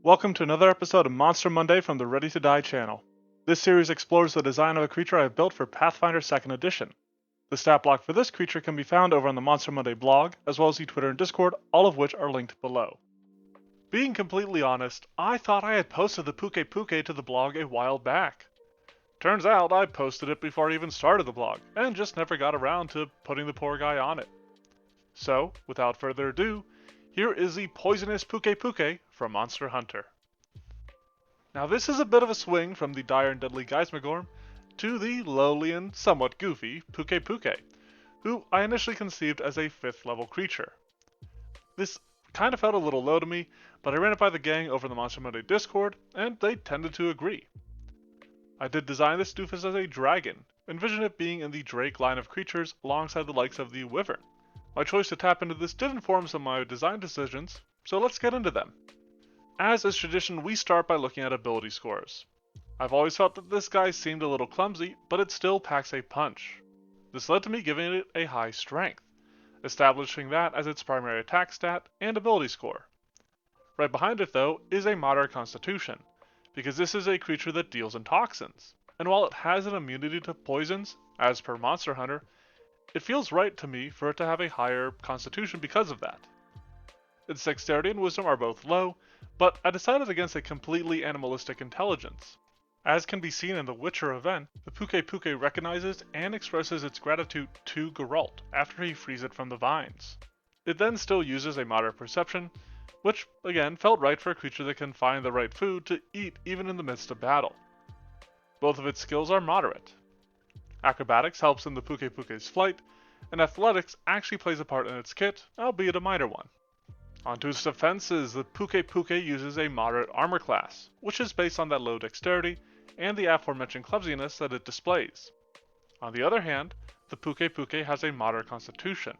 Welcome to another episode of Monster Monday from the Ready to Die channel. This series explores the design of a creature I have built for Pathfinder 2nd Edition. The stat block for this creature can be found over on the Monster Monday blog, as well as the Twitter and Discord, all of which are linked below. Being completely honest, I thought I had posted the Pukei-Pukei to the blog a while back. Turns out I posted it before I even started the blog, and just never got around to putting the poor guy on it. So, without further ado, here is the poisonous Pukei-Pukei from Monster Hunter. Now this is a bit of a swing from the dire and deadly Geismagorm to the lowly and somewhat goofy Pukei-Pukei, who I initially conceived as a 5th level creature. This kind of felt a little low to me, but I ran it by the gang over the Monster Monday Discord, and they tended to agree. I did design this doofus as a dragon, envision it being in the Drake line of creatures alongside the likes of the Wyvern. My choice to tap into this did inform some of my design decisions, so let's get into them. As is tradition, we start by looking at ability scores. I've always felt that this guy seemed a little clumsy, but it still packs a punch. This led to me giving it a high strength, establishing that as its primary attack stat and ability score. Right behind it though is a moderate constitution, because this is a creature that deals in toxins, and while it has an immunity to poisons, as per Monster Hunter, it feels right to me for it to have a higher constitution because of that. Its dexterity and wisdom are both low, but I decided against a completely animalistic intelligence. As can be seen in the Witcher event, the Pukei-Pukei recognizes and expresses its gratitude to Geralt after he frees it from the vines. It then still uses a moderate perception, which again felt right for a creature that can find the right food to eat even in the midst of battle. Both of its skills are moderate. Acrobatics helps in the Pukei-Pukei's flight, and athletics actually plays a part in its kit, albeit a minor one. Onto its defenses, the Pukei-Pukei uses a moderate armor class, which is based on that low dexterity and the aforementioned clumsiness that it displays. On the other hand, the Pukei-Pukei has a moderate constitution.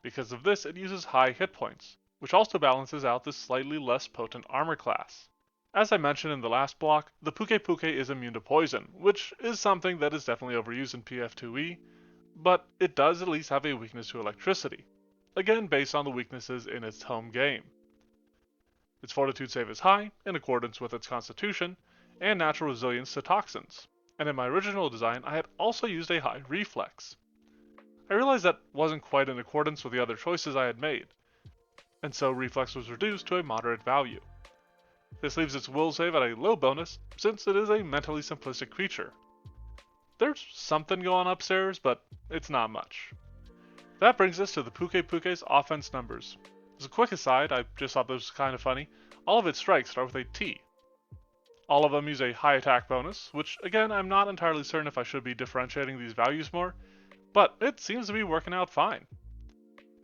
Because of this, it uses high hit points, which also balances out this slightly less potent armor class. As I mentioned in the last block, the Pukei-Pukei is immune to poison, which is something that is definitely overused in PF2E, but it does at least have a weakness to electricity, again based on the weaknesses in its home game. Its fortitude save is high, in accordance with its constitution, and natural resilience to toxins, and in my original design I had also used a high reflex. I realized that wasn't quite in accordance with the other choices I had made, and so reflex was reduced to a moderate value. This leaves its will save at a low bonus, since it is a mentally simplistic creature. There's something going upstairs, but it's not much. That brings us to the Pukei-Pukei's offense numbers. As a quick aside, I just thought this was kind of funny, all of its strikes start with a T. All of them use a high attack bonus, which again I'm not entirely certain if I should be differentiating these values more, but it seems to be working out fine.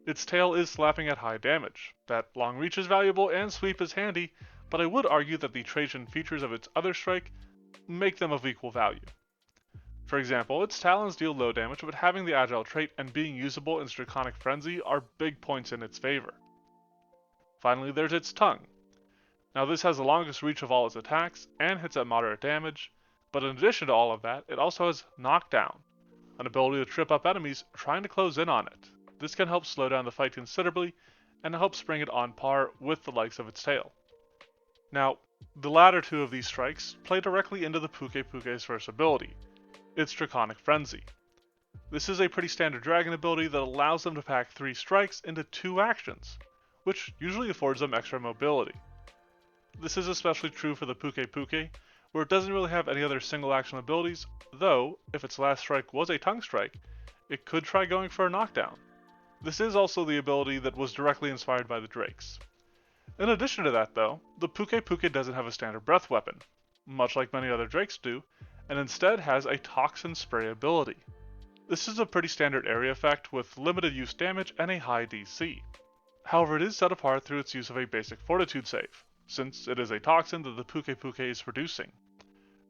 Its tail is slapping at high damage. That long reach is valuable and sweep is handy, but I would argue that the traits and features of its other strike make them of equal value. For example, its talons deal low damage, but having the agile trait and being usable in Draconic Frenzy are big points in its favor. Finally, there's its tongue. Now this has the longest reach of all its attacks, and hits at moderate damage, but in addition to all of that, it also has Knockdown, an ability to trip up enemies trying to close in on it. This can help slow down the fight considerably, and helps bring it on par with the likes of its tail. Now, the latter two of these strikes play directly into the Pukei-Pukei's first ability, its Draconic Frenzy. This is a pretty standard dragon ability that allows them to pack 3 strikes into 2 actions, which usually affords them extra mobility. This is especially true for the Pukei-Pukei, where it doesn't really have any other single action abilities, though if its last strike was a tongue strike, it could try going for a knockdown. This is also the ability that was directly inspired by the Drakes. In addition to that though, the Pukei-Pukei doesn't have a standard breath weapon, much like many other Drakes do, and instead has a toxin spray ability. This is a pretty standard area effect with limited use damage and a high DC. However, it is set apart through its use of a basic fortitude save, since it is a toxin that the Pukei-Pukei is producing.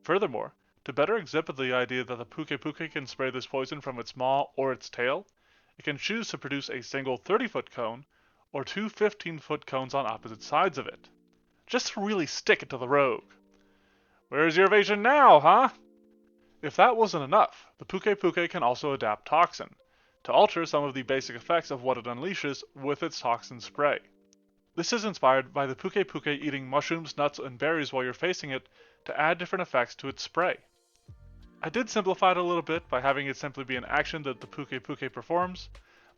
Furthermore, to better exhibit the idea that the Pukei-Pukei can spray this poison from its maw or its tail, it can choose to produce a single 30-foot cone or 2 15-foot cones on opposite sides of it, just to really stick it to the rogue. Where's your evasion now, huh? If that wasn't enough, the Pukei-Pukei can also adapt Toxin, to alter some of the basic effects of what it unleashes with its Toxin spray. This is inspired by the Pukei-Pukei eating mushrooms, nuts, and berries while you're facing it to add different effects to its spray. I did simplify it a little bit by having it simply be an action that the Pukei-Pukei performs,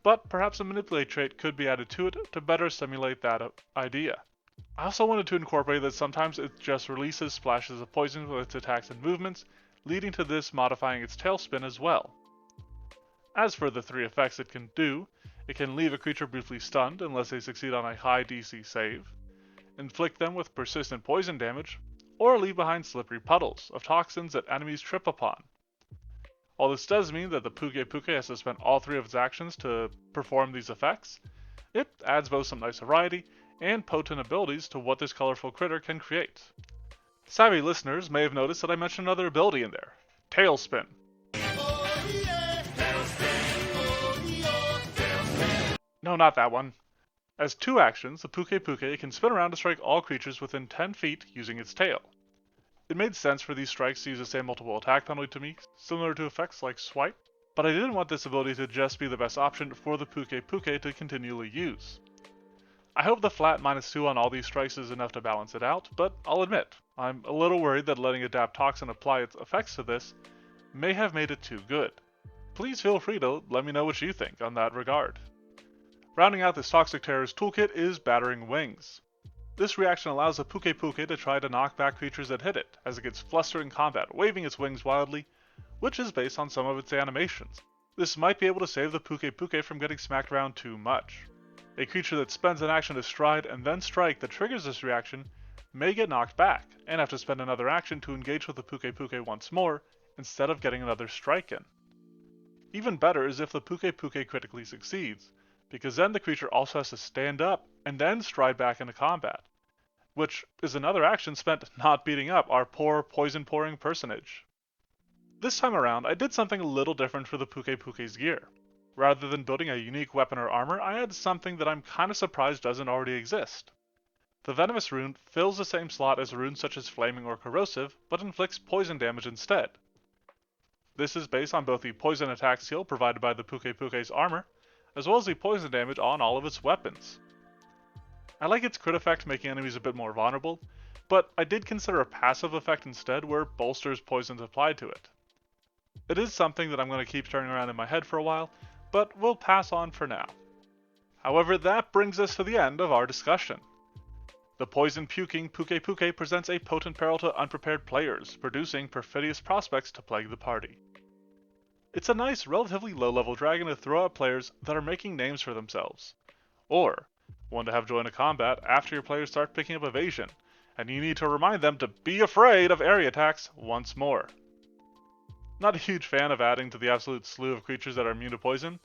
but perhaps a manipulate trait could be added to it to better simulate that idea. I also wanted to incorporate that sometimes it just releases splashes of poison with its attacks and movements, leading to this modifying its tail spin as well. As for the 3 effects it can do, it can leave a creature briefly stunned unless they succeed on a high DC save, inflict them with persistent poison damage, or leave behind slippery puddles of toxins that enemies trip upon. While this does mean that the Pukei-Pukei has to spend all 3 of its actions to perform these effects, it adds both some nice variety and potent abilities to what this colorful critter can create. Savvy listeners may have noticed that I mentioned another ability in there, Tailspin. No, not that one. As 2 actions, the Pukei-Pukei can spin around to strike all creatures within 10 feet using its tail. It made sense for these strikes to use the same multiple attack penalty to me, similar to effects like Swipe, but I didn't want this ability to just be the best option for the Pukei-Pukei to continually use. I hope the flat -2 on all these strikes is enough to balance it out, but I'll admit, I'm a little worried that letting Adapt Toxin apply its effects to this may have made it too good. Please feel free to let me know what you think on that regard. Rounding out this Toxic Terror's toolkit is Battering Wings. This reaction allows the Pukei-Pukei to try to knock back creatures that hit it, as it gets flustered in combat, waving its wings wildly, which is based on some of its animations. This might be able to save the Pukei-Pukei from getting smacked around too much. A creature that spends an action to stride and then strike that triggers this reaction may get knocked back, and have to spend another action to engage with the Pukei-Pukei once more, instead of getting another strike in. Even better is if the Pukei-Pukei critically succeeds, because then the creature also has to stand up and then stride back into combat, which is another action spent not beating up our poor poison-pouring personage. This time around, I did something a little different for the Pukei-Pukei's gear. Rather than building a unique weapon or armor, I added something that I'm kinda surprised doesn't already exist. The Venomous rune fills the same slot as runes such as Flaming or Corrosive, but inflicts poison damage instead. This is based on both the poison attack seal provided by the Pukei-Pukei's armor, as well as the poison damage on all of its weapons. I like its crit effect making enemies a bit more vulnerable, but I did consider a passive effect instead where it bolsters poisons applied to it. It is something that I'm going to keep turning around in my head for a while, but we'll pass on for now. However, that brings us to the end of our discussion. The poison-puking Pukei-Pukei presents a potent peril to unprepared players, producing perfidious prospects to plague the party. It's a nice, relatively low-level dragon to throw at players that are making names for themselves, or one to have join a combat after your players start picking up evasion, and you need to remind them to be afraid of area attacks once more. Not a huge fan of adding to the absolute slew of creatures that are immune to poison,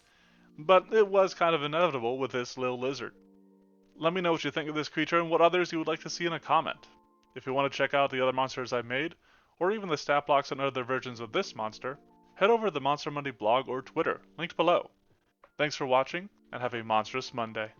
but it was kind of inevitable with this little lizard. Let me know what you think of this creature and what others you would like to see in a comment. If you want to check out the other monsters I've made, or even the stat blocks and other versions of this monster, head over to the Monster Monday blog or Twitter, linked below. Thanks for watching, and have a monstrous Monday.